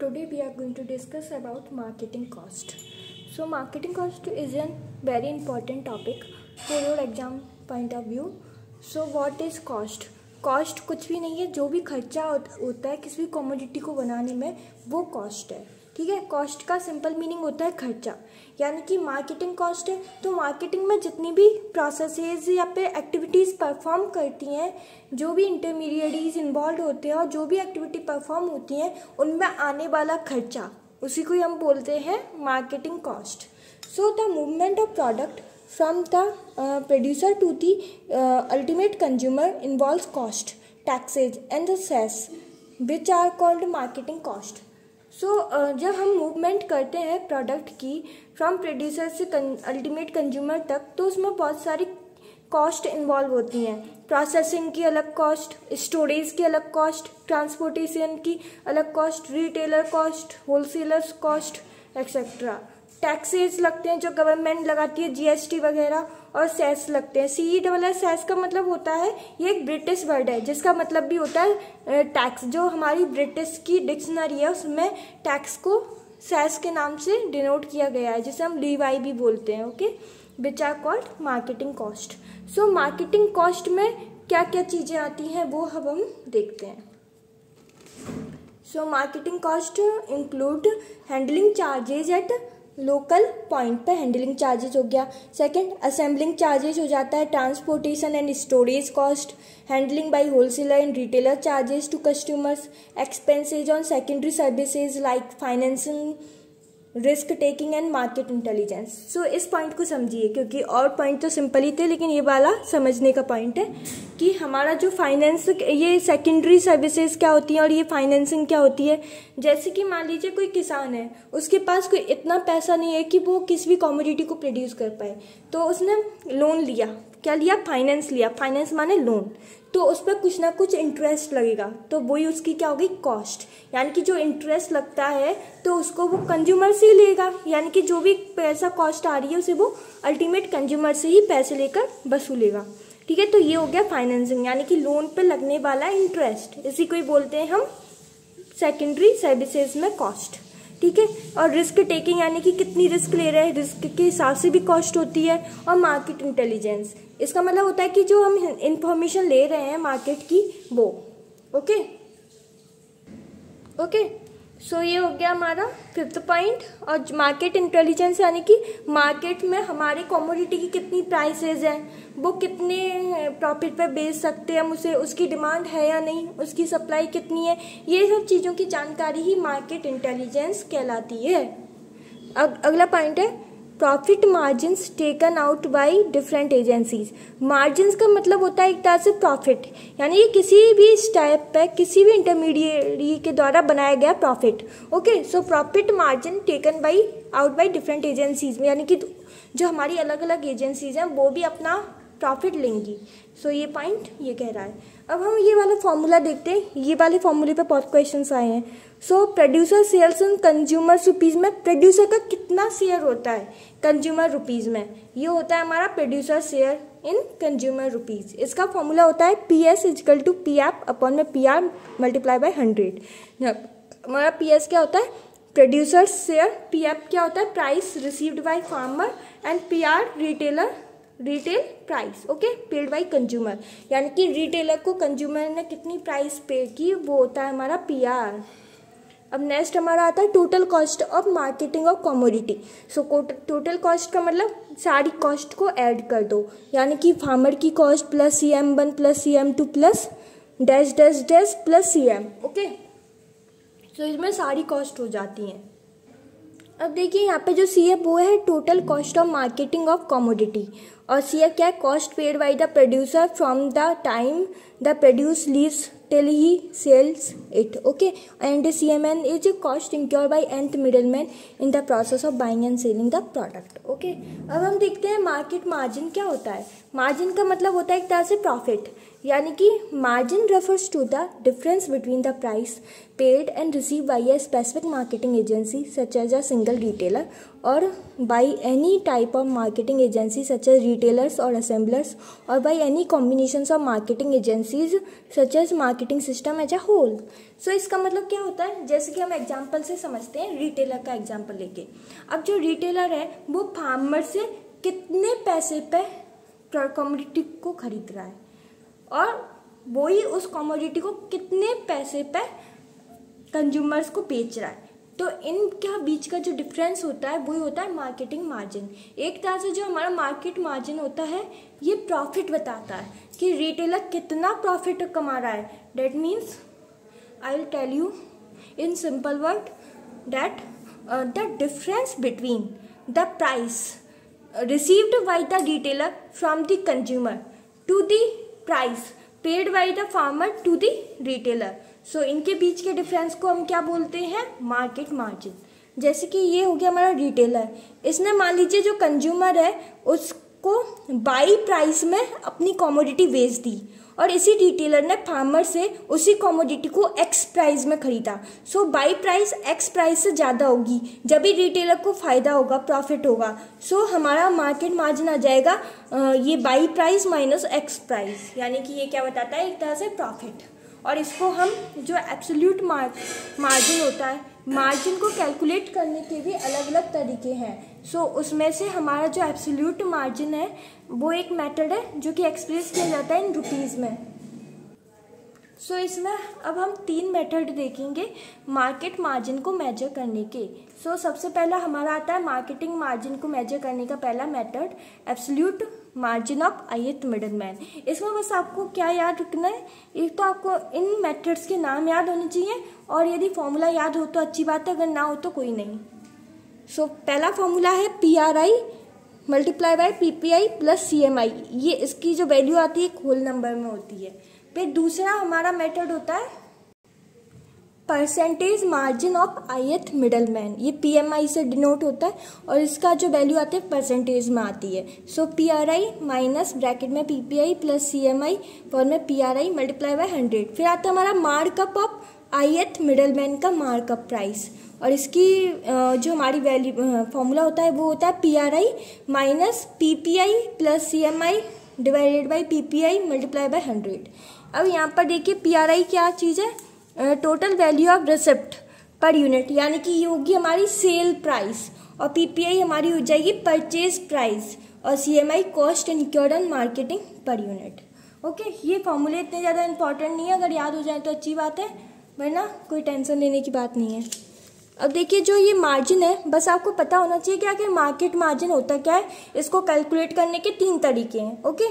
today we are going to discuss about marketing cost. So marketing cost is a very important topic for your exam point of view. So what is cost? Cost कुछ भी नहीं है, जो भी खर्चा होता है किसी भी कमोडिटी को बनाने में वो कॉस्ट है. ठीक है, कॉस्ट का सिंपल मीनिंग होता है खर्चा. यानी कि मार्केटिंग कॉस्ट है तो मार्केटिंग में जितनी भी प्रोसेसेस या फिर एक्टिविटीज़ परफॉर्म करती हैं, जो भी इंटरमीडिएटरीज इन्वॉल्व होते हैं और जो भी एक्टिविटी परफॉर्म होती हैं उनमें आने वाला खर्चा, उसी को हम बोलते हैं marketing cost. So the movement of product from the producer to the ultimate consumer involves cost, taxes and the cess which are called marketing cost. So जब हम मूवमेंट करते हैं प्रोडक्ट की फ्रॉम प्रोड्यूसर से अल्टीमेट कंज्यूमर तक, तो उसमें बहुत सारी कॉस्ट इन्वॉल्व होती हैं. प्रोसेसिंग की अलग कॉस्ट, स्टोरेज की अलग कॉस्ट, ट्रांसपोर्टेशन की अलग cost, retailer cost, wholesalers cost etcetera. Taxes लगते हैं जो गवर्नमेंट लगाती है, जीएसटी वगैरह, और सेस लगते हैं. सेस का मतलब होता है, ये एक ब्रिटिश वर्ड है जिसका मतलब भी होता है टैक्स. जो हमारी ब्रिटिश की डिक्शनरी है उसमें टैक्स को सेस के नाम से डिनोट किया गया है, जिसे हम लीवाई भी बोलते हैं. Okay, which are called marketing cost. So marketing cost में क्या क्या चीज़ें आती हैं वो अब हम देखते हैं. So marketing cost include handling charges at local point पे, हैंडलिंग चार्जेस हो गया. सेकंड, असेंबलिंग चार्जेस हो जाता है. Transportation and storage cost, handling by wholesaler and retailer charges to customers, expenses on secondary services like financing, risk taking and market intelligence. So इस point को समझिए, क्योंकि और पॉइंट तो सिंपल ही थे लेकिन ये वाला समझने का पॉइंट है कि हमारा जो फाइनेंस, ये सेकेंडरी सर्विसेज क्या होती है और ये फाइनेंसिंग क्या होती है. जैसे कि मान लीजिए कोई किसान है, उसके पास कोई इतना पैसा नहीं है कि वो किसी भी कमोडिटी को प्रोड्यूस कर पाए, तो उसने लोन लिया. क्या लिया? फाइनेंस लिया. फाइनेंस माने लोन. तो उस पर कुछ ना कुछ इंटरेस्ट लगेगा, तो वही उसकी क्या होगी? कॉस्ट. यानी कि जो इंटरेस्ट लगता है तो उसको वो कंज्यूमर से ही लेगा, यानी कि जो भी पैसा कॉस्ट आ रही है उसे वो अल्टीमेट कंज्यूमर से ही पैसे लेकर वसूलेगा. ठीक है, तो ये हो गया फाइनेंसिंग, यानी कि लोन पे लगने वाला इंटरेस्ट. इसी को ही बोलते हैं हम सेकेंडरी सर्विसेज में कॉस्ट. ठीक है, और रिस्क टेकिंग यानी कि कितनी रिस्क ले रहे हैं, रिस्क के हिसाब से भी कॉस्ट होती है. और मार्केट इंटेलिजेंस, इसका मतलब होता है कि जो हम इंफॉर्मेशन ले रहे हैं मार्केट की वो. ओके ओके, सो ये हो गया हमारा फिफ्थ पॉइंट. और मार्केट इंटेलिजेंस यानी कि मार्केट में हमारे कमोडिटी की कितनी प्राइसेस हैं, वो कितने प्रॉफिट पे बेच सकते हैं हम उसे, उसकी डिमांड है या नहीं, उसकी सप्लाई कितनी है, ये सब चीज़ों की जानकारी ही मार्केट इंटेलिजेंस कहलाती है. अब अगला पॉइंट है profit margins taken out by different agencies. Margins का मतलब होता है एक तरह से प्रॉफिट, यानी कि किसी भी स्टेप पे किसी भी इंटरमीडिएट के द्वारा बनाया गया profit. Okay, so profit margin taken by out by different agencies में, यानी कि जो हमारी अलग अलग एजेंसीज हैं वो भी अपना प्रॉफिट लेंगी. सो ये पॉइंट ये कह रहा है. अब हम ये वाला फॉर्मूला देखते हैं. ये वाले फॉर्मूले पे बहुत क्वेश्चंस आए हैं. So producer sales in consumer rupees में प्रोड्यूसर का कितना शेयर होता है कंज्यूमर रुपीज़ में, ये होता है हमारा producer share in consumer rupees. इसका फॉर्मूला होता है PS equal to PR upon में PR मल्टीप्लाई बाय 100. हमारा PS क्या होता है? Producer share. PR क्या होता है? Price received by farmer. And PR retail price. Okay, paid by consumer, यानी कि रिटेलर को कंज्यूमर ने कितनी प्राइस पे की वो होता है हमारा PR. अब नेक्स्ट हमारा आता है total cost of marketing of commodity. So total cost का मतलब सारी कॉस्ट को ऐड कर दो, यानी कि फार्मर की cost plus CM1 plus CM2 plus dash dash dash plus CM. Okay, so इसमें सारी कॉस्ट हो जाती हैं. अब देखिए यहाँ पे जो CF वो है total cost of marketing of commodity, और CF क्या है? Cost paid by the producer from the time the produce leaves till he sells it. Okay, and CMN is cost incurred by nth middleman in the process of buying and selling the product. Okay, अब हम देखते हैं market margin क्या होता है. Margin का मतलब होता है एक तरह से प्रॉफिट, यानी कि margin refers to the difference between the price paid and receive by a specific marketing agency such as a single retailer or by any type of marketing agency such as retailers or assemblers or by any combinations of marketing agencies such as marketing system as a whole. So इसका मतलब क्या होता है, जैसे कि हम example से समझते हैं, रिटेलर का एग्जाम्पल लेके। अब जो रिटेलर है वो फार्मर से कितने पैसे पे कमोडिटी को खरीद रहा है और वही उस कमोडिटी को कितने पैसे पे कंज्यूमर्स को बेच रहा है, तो इनका बीच का जो डिफरेंस होता है वही होता है मार्केटिंग मार्जिन। एक तरह से जो हमारा मार्केट मार्जिन होता है ये प्रॉफिट बताता है कि रिटेलर कितना प्रॉफिट कमा रहा है। That means I will tell you in simple word that the difference between the price received by the retailer from the consumer to the price paid by the farmer to the retailer। so इनके बीच के difference को हम क्या बोलते हैं, market margin. जैसे कि ये हो गया हमारा रिटेलर, इसने मान लीजिए जो कंज्यूमर है उसको बाई प्राइस में अपनी कमोडिटी बेच दी और इसी रिटेलर ने फार्मर से उसी कमोडिटी को एक्स प्राइस में खरीदा। So by price x price से ज़्यादा होगी, जब भी रिटेलर को फायदा होगा, प्रॉफिट होगा। सो हमारा मार्केट मार्जिन आ जाएगा ये by price minus x price, यानी कि ये क्या बताता है, एक तरह से प्रॉफिट। और इसको हम जो एब्सोल्यूट मार्जिन होता है, मार्जिन को कैलकुलेट करने के भी अलग अलग तरीके हैं। सो उसमें से हमारा जो एब्सोल्यूट मार्जिन है वो एक मेथड है जो कि एक्सप्रेस किया जाता है इन रुपीज़ में। सो इसमें अब हम 3 मेथड देखेंगे मार्केट मार्जिन को मेजर करने के। सो सबसे पहला हमारा आता है मार्केटिंग मार्जिन को मेजर करने का पहला method, absolute margin of ith middleman. इसमें बस आपको क्या याद रखना है, एक तो आपको इन मेथड्स के नाम याद होने चाहिए और यदि फॉर्मूला याद हो तो अच्छी बात है, अगर ना हो तो कोई नहीं। सो पहला फॉर्मूला है PRI multiply by PPI plus CMI। ये इसकी जो वैल्यू आती है एक होल नंबर में होती है। फिर दूसरा हमारा मेथड होता है percentage margin of ith middleman. ये PMI से डिनोट होता है और इसका जो वैल्यू आती है परसेंटेज में आती है। सो PRI माइनस ब्रैकेट में PPI प्लस CMI और में PRI मल्टीप्लाई बाय 100। फिर आता है हमारा मार्कअप ऑफ ith मिडलमैन का मार्कअप प्राइस, और इसकी जो हमारी वैल्यू फॉर्मूला होता है वो होता है PRI minus PPI plus CMI divided by PPI multiply by 100। अब यहाँ पर देखिए PRI क्या चीज़ है, total value of receipt per unit, यानी कि ये होगी हमारी सेल प्राइस, और PPI हमारी हो जाएगी परचेज प्राइस, और CMI cost incurred on marketing per unit. Okay, ये फॉर्मूले इतने ज़्यादा इंपॉर्टेंट नहीं है, अगर याद हो जाए तो अच्छी बात है, वरना कोई टेंशन लेने की बात नहीं है। अब देखिए जो ये मार्जिन है, बस आपको पता होना चाहिए क्या कि मार्केट मार्जिन होता क्या है। इसको कैलकुलेट करने के 3 तरीके हैं। Okay,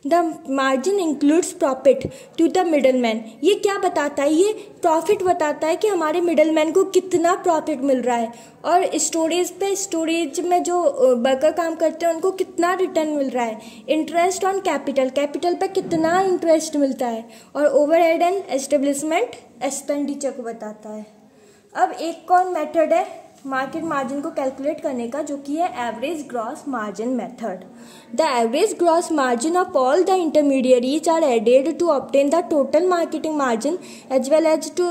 the margin includes profit to the middleman. ये क्या बताता है, ये प्रॉफिट बताता है कि हमारे मिडलमैन को कितना प्रॉफिट मिल रहा है, और स्टोरेज में जो वर्कर काम करते हैं उनको कितना रिटर्न मिल रहा है। इंटरेस्ट ऑन कैपिटल पे कितना इंटरेस्ट मिलता है, और ओवरहेड एंड एस्टेब्लिशमेंट एक्सपेंडिचर को बताता है। अब एक और मेथड है मार्केट मार्जिन को कैलकुलेट करने का, जो कि है average gross margin method. The average gross margin of all the intermediaries are added to obtain the total marketing margin as well as to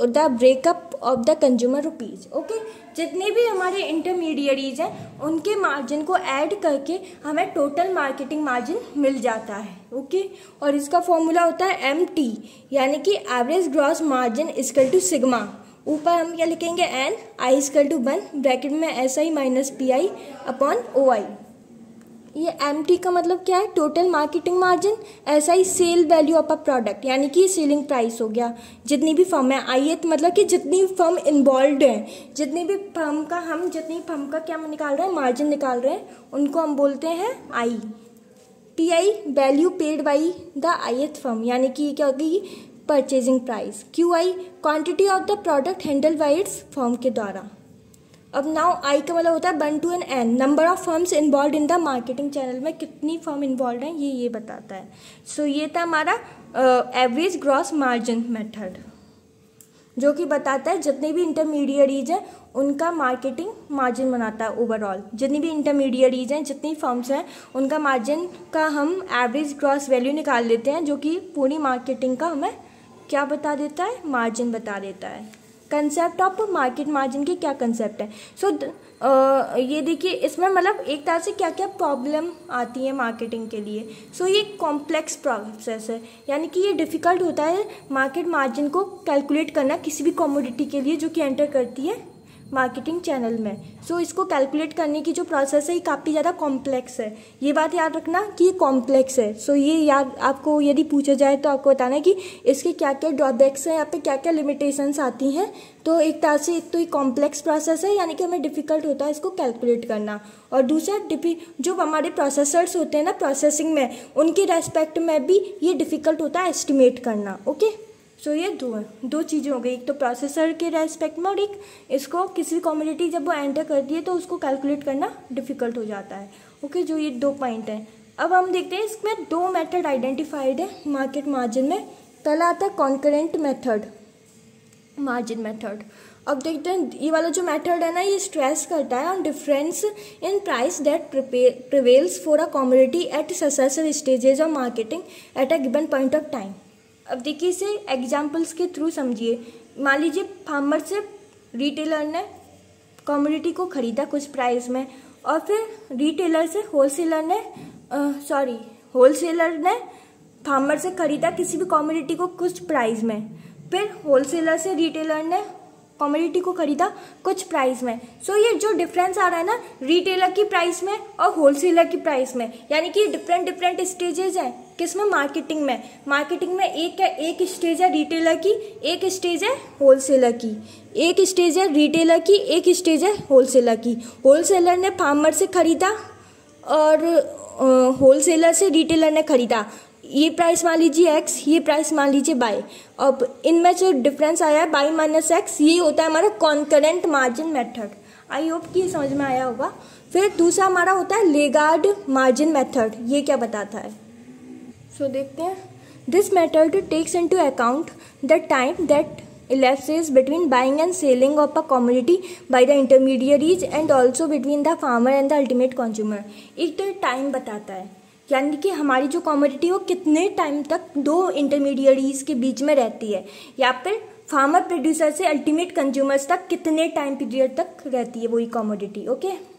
the breakup of the consumer rupees. Okay, जितने भी हमारे इंटरमीडिएरीज हैं उनके margin को add करके हमें total marketing margin मिल जाता है। ओके, और इसका फॉर्मूला होता है MT, यानी कि average gross margin equal to sigma. ऊपर हम क्या लिखेंगे, N I equal to 1 bracket में SI minus PI upon OI। ये MT का मतलब क्या है, total marketing margin, SI sale value of a product, यानी कि सेलिंग प्राइस हो गया। जितनी भी फर्म है, IH मतलब कि जितनी फर्म इन्वॉल्व है, जितनी फर्म का क्या निकाल रहे हैं, मार्जिन निकाल रहे हैं, उनको हम बोलते हैं I। PI value paid by the IH firm, यानी कि क्या होगी, purchasing price. QI quantity of the product handle by its firm के द्वारा। अब नाउ I का मतलब होता है 1 to N, number of firms involve in the marketing channel में कितनी फर्म इन्वॉल्व हैं ये बताता है। सो ये था हमारा एवरेज ग्रॉस मार्जिन मेथड। जो कि बताता है जितने भी इंटरमीडिएरीज हैं उनका मार्केटिंग मार्जिन बनाता है। ओवरऑल जितनी भी इंटरमीडिएरीज हैं, जितनी फर्म्स हैं, उनका मार्जिन का हम एवरेज ग्रॉस वैल्यू निकाल लेते हैं, जो कि पूरी मार्केटिंग का हमें क्या बता देता है, मार्जिन बता देता है। कंसेप्ट ऑफ मार्केट मार्जिन के क्या कंसेप्ट है। सो ये देखिए इसमें मतलब एक तरह से क्या क्या प्रॉब्लम आती है मार्केटिंग के लिए। सो ये कॉम्प्लेक्स प्रोसेस है, यानी कि ये डिफ़िकल्ट होता है मार्केट मार्जिन को कैलकुलेट करना किसी भी कमोडिटी के लिए जो कि एंटर करती है मार्केटिंग चैनल में। सो इसको कैलकुलेट करने की जो प्रोसेस है ये काफ़ी ज़्यादा कॉम्प्लेक्स है। ये बात याद रखना कि ये कॉम्प्लेक्स है। सो ये याद आपको यदि पूछा जाए तो आपको बताना है कि इसके क्या क्या ड्रॉबैक्स हैं, यहाँ पे क्या क्या लिमिटेशंस आती हैं। तो एक तरह से एक तो ये कॉम्प्लेक्स प्रोसेस है, यानी कि हमें डिफ़िकल्ट होता है इसको कैलकुलेट करना। और दूसरा जो हमारे प्रोसेसर्स होते हैं ना प्रोसेसिंग में, उनके रेस्पेक्ट में भी ये डिफ़िकल्ट होता है एस्टिमेट करना। ओके, सो ये दो चीज़ें हो गई, एक तो प्रोसेसर के रेस्पेक्ट में और एक इसको किसी कमोडिटी जब वो एंटर करती है तो उसको कैलकुलेट करना डिफ़िकल्ट हो जाता है। ओके, जो ये 2 पॉइंट हैं। अब हम देखते हैं इसमें 2 मेथड आइडेंटिफाइड है मार्केट मार्जिन में। पहला आता है कॉन्करेंट मेथड, मार्जिन मेथड। अब देखते हैं ये वाला जो मेथड है ना, ये स्ट्रेस करता है on difference in price that prevails for a commodity at successive stages of marketing at a given point of time. अब देखिए इसे एग्जाम्पल्स के थ्रू समझिए। मान लीजिए फार्मर से रिटेलर ने कमोडिटी को ख़रीदा कुछ प्राइस में, और फिर रिटेलर से होलसेलर ने फार्मर से ख़रीदा किसी भी कमोडिटी को कुछ प्राइस में, फिर होलसेलर से रिटेलर ने कमोडिटी को ख़रीदा कुछ प्राइस में। सो ये जो डिफरेंस आ रहा है ना रिटेलर की प्राइस में और होलसेलर की प्राइस में, यानी कि डिफरेंट स्टेजेस हैं किसमें, मार्केटिंग में एक स्टेज है रिटेलर की, एक स्टेज है होलसेलर की, एक स्टेज है रिटेलर की, एक स्टेज है होलसेलर की। होलसेलर ने फार्मर से ख़रीदा और होलसेलर से रिटेलर ने ख़रीदा। ये प्राइस मान लीजिए x, ये प्राइस मान लीजिए y। अब इनमें जो डिफरेंस आया है y माइनस x, ये होता है हमारा concurrent margin method. I hope कि समझ में आया होगा। फिर दूसरा हमारा होता है लेगार्ड मार्जिन मेथड। ये क्या बताता है, सो देखते हैं। This method takes into account the time that elapses between buying and selling of a commodity by the intermediaries and also between the farmer and the ultimate consumer। एक तो time बताता है, यानी कि हमारी जो कमोडिटी वो कितने टाइम तक 2 इंटरमीडिएरीज के बीच में रहती है, या फिर फार्मर प्रोड्यूसर से अल्टीमेट कंज्यूमर्स तक कितने टाइम पीरियड तक रहती है वही कमोडिटी। ओके,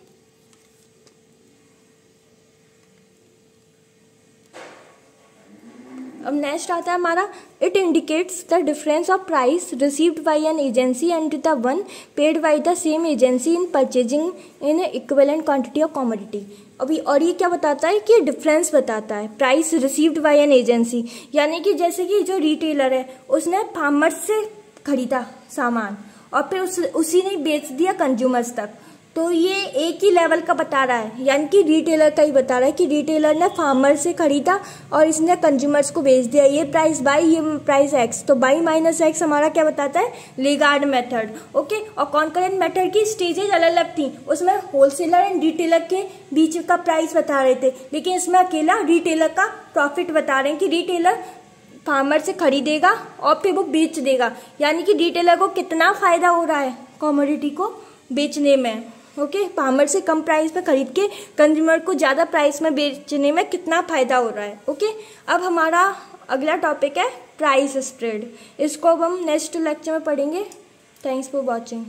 अब नेक्स्ट आता है हमारा it indicates the difference of price received by an agency and the one paid by the same agency in purchasing in equivalent quantity of commodity. अभी और ये क्या बताता है कि डिफरेंस बताता है price received by an agency, यानी कि जैसे कि जो रिटेलर है उसने फार्मर से खरीदा सामान और फिर उसी ने बेच दिया कंज्यूमर्स तक, तो ये एक ही लेवल का बता रहा है, यानी कि रिटेलर का ही बता रहा है कि रिटेलर ने फार्मर से खरीदा और इसने कंज्यूमर्स को बेच दिया। ये प्राइस y, ये प्राइस x, तो y माइनस x हमारा क्या बताता है, लेगार्ड मेथड। ओके, और कॉन्करेंट मेथड की स्टेजेज अलग अलग थी, उसमें होलसेलर एंड रिटेलर के बीच का प्राइस बता रहे थे, लेकिन इसमें अकेला रिटेलर का प्रॉफिट बता रहे हैं कि रिटेलर फार्मर से खरीदेगा और फिर वो बेच देगा, यानी कि रिटेलर को कितना फायदा हो रहा है कमोडिटी को बेचने में। ओके, फार्मर से कम प्राइस पे खरीद के कंज्यूमर को ज़्यादा प्राइस में बेचने में कितना फ़ायदा हो रहा है। ओके, अब हमारा अगला टॉपिक है प्राइस स्प्रेड। इसको अब हम नेक्स्ट लेक्चर में पढ़ेंगे। Thanks for watching.